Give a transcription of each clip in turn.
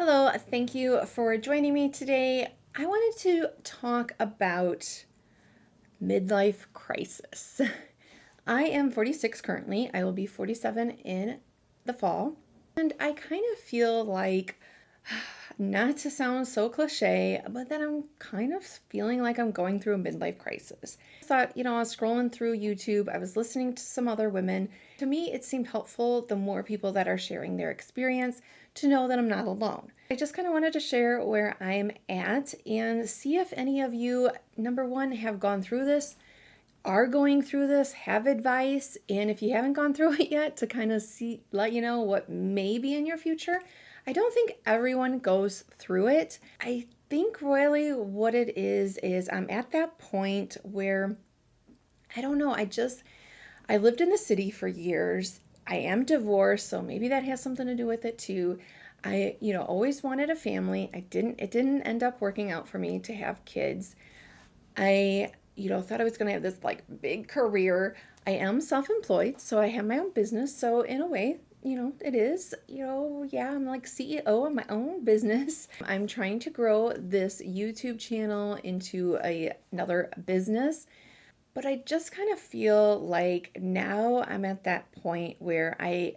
Hello, thank you for joining me today. I wanted to talk about midlife crisis. I am 46 currently. I will be 47 in the fall. And I kind of feel like, not to sound so cliche, but that I'm kind of feeling like I'm going through a midlife crisis. I thought, I was scrolling through YouTube, I was listening to some other women. To me, it seemed helpful, the more people that are sharing their experience, to know that I'm not alone. I just kind of wanted to share where I'm at and see if any of you, number one, have gone through this, are going through this, have advice, and if you haven't gone through it yet, to kind of let you know what may be in your future. I don't think everyone goes through it. I think really what it is I'm at that point where, I don't know, I lived in the city for years. I am divorced, so maybe that has something to do with it too. I, always wanted a family. It didn't end up working out for me to have kids. I, thought I was going to have this like big career. I am self-employed, so I have my own business. So in a way, it is, yeah, I'm like CEO of my own business. I'm trying to grow this YouTube channel into another business. But I just kind of feel like now I'm at that point where I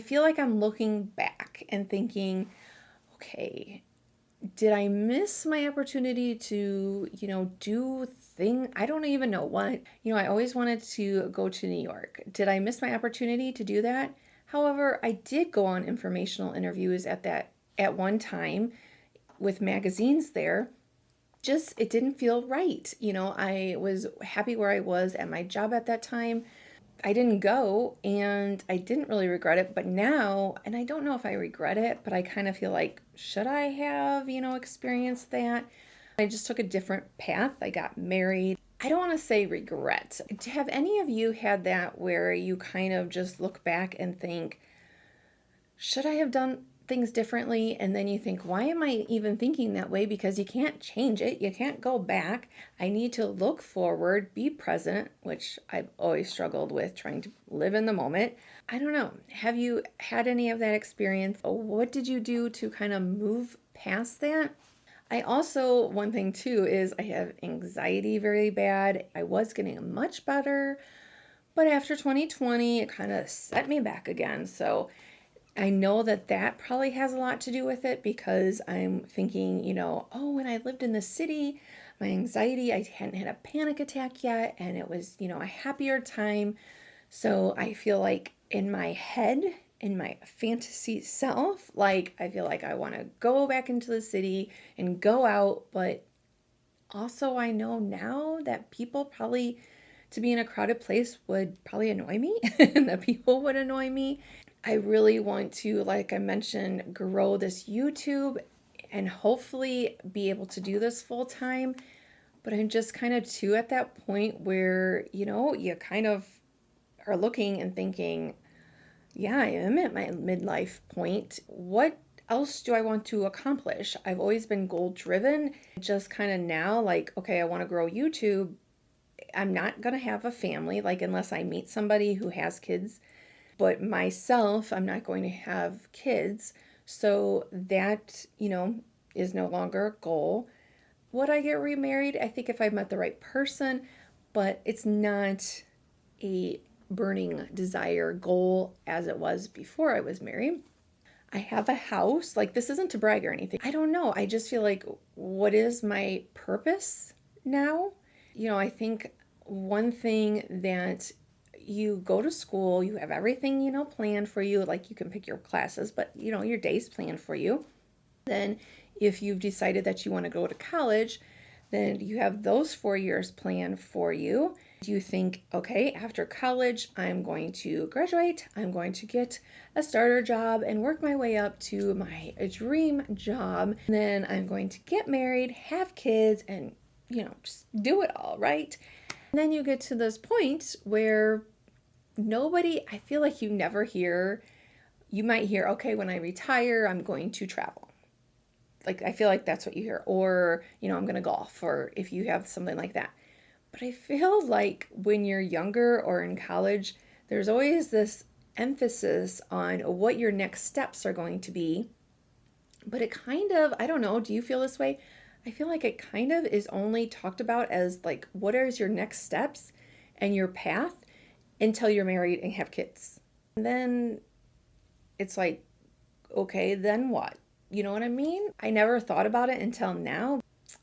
feel like I'm looking back and thinking, okay, did I miss my opportunity to, do I don't even know what. I always wanted to go to New York. Did I miss my opportunity to do that? However, I did go on informational interviews at one time with magazines there. Just it didn't feel right. I was happy where I was at my job at that time. I didn't go and I didn't really regret it, but now, and I don't know if I regret it, but I kind of feel like, should I have, experienced that? I just took a different path. I got married. I don't want to say regret. Have any of you had that where you kind of just look back and think, should I have done things differently? And then you think, why am I even thinking that way? Because you can't change it. You can't go back. I need to look forward, be present, which I've always struggled with, trying to live in the moment. I don't know. Have you had any of that experience? What did you do to kind of move past that? I also, one thing too, is I have anxiety very bad. I was getting much better, but after 2020, it kind of set me back again. So I know that probably has a lot to do with it because I'm thinking, oh, when I lived in the city, my anxiety, I hadn't had a panic attack yet, and it was, a happier time. So I feel like in my head, in my fantasy self, like I feel like I want to go back into the city and go out, but also I know now that people probably, to be in a crowded place would probably annoy me and that people would annoy me. I really want to, like I mentioned, grow this YouTube and hopefully be able to do this full time. But I'm just kind of too at that point where, you kind of are looking and thinking, yeah, I am at my midlife point. What else do I want to accomplish? I've always been goal driven. Just kind of now, like, okay, I want to grow YouTube. I'm not going to have a family, like, unless I meet somebody who has kids. But myself, I'm not going to have kids. So that, is no longer a goal. Would I get remarried? I think if I met the right person, but it's not a burning desire goal as it was before I was married. I have a house. Like, this isn't to brag or anything. I don't know. I just feel like, what is my purpose now? I think one thing that you go to school, you have everything, planned for you, like you can pick your classes, but your day's planned for you. Then if you've decided that you want to go to college, then you have those 4 years planned for you. You think, okay, after college, I'm going to graduate, I'm going to get a starter job and work my way up to my dream job. And then I'm going to get married, have kids, and, just do it all, right? And then you get to this point where I feel like you might hear, okay, when I retire, I'm going to travel. Like, I feel like that's what you hear. Or, I'm going to golf, or if you have something like that. But I feel like when you're younger or in college, there's always this emphasis on what your next steps are going to be. But it kind of, I don't know, do you feel this way? I feel like it kind of is only talked about as like, what is your next steps and your path until you're married and have kids. And then it's like, okay, then what? You know what I mean? I never thought about it until now.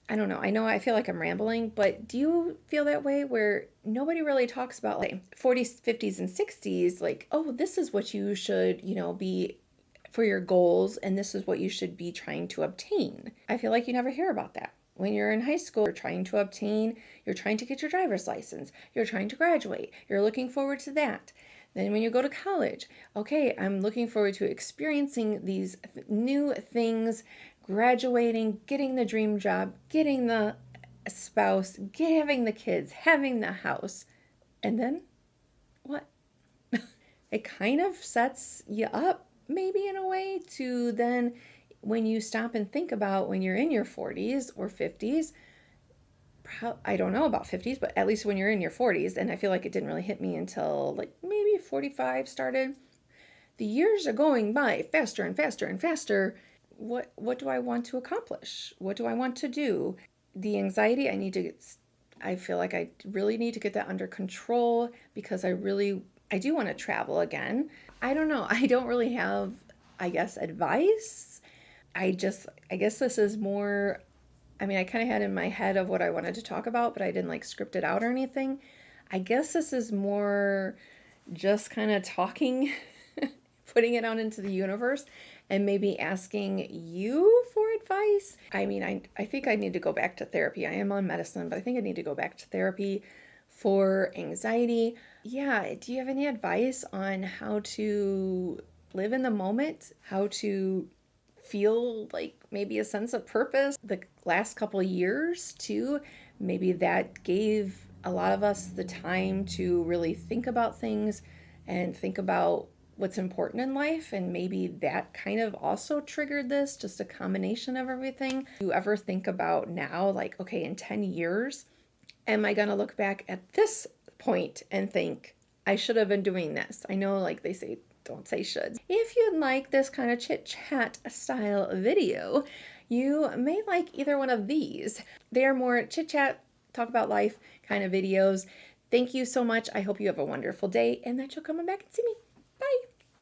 I don't know. I feel like I'm rambling, but do you feel that way where nobody really talks about like 40s, 50s, and 60s? Like, oh, this is what you should, be for your goals, and this is what you should be trying to obtain. I feel like you never hear about that. When you're in high school, you're trying to get your driver's license, you're trying to graduate, you're looking forward to that. Then when you go to college, okay, I'm looking forward to experiencing these new things, graduating, getting the dream job, getting the spouse, having the kids, having the house. And then what? It kind of sets you up maybe in a way to then when you stop and think about when you're in your 40s or 50s, I don't know about 50s, but at least when you're in your 40s, and I feel like it didn't really hit me until like maybe 45 started. The years are going by faster and faster and faster. What do I want to accomplish? What do I want to do? The anxiety, I feel like I really need to get that under control because I do want to travel again. I don't know. I don't really have, I guess, advice. I guess this is more, I kind of had in my head of what I wanted to talk about, but I didn't like script it out or anything. I guess this is more just kind of talking, putting it out into the universe and maybe asking you for advice. I think I need to go back to therapy. I am on medicine, but I think I need to go back to therapy for anxiety. Yeah, do you have any advice on how to live in the moment? How to feel like maybe a sense of purpose? The last couple years too, maybe that gave a lot of us the time to really think about things and think about what's important in life, and maybe that kind of also triggered this, just a combination of everything. Do you ever think about now, like, okay, in 10 years, am I gonna look back at this point and think, I should have been doing this? I know, like they say, don't say should. If you'd like this kind of chit chat style video, you may like either one of these. They are more chit chat, talk about life kind of videos. Thank you so much. I hope you have a wonderful day and that you'll come back and see me. Bye.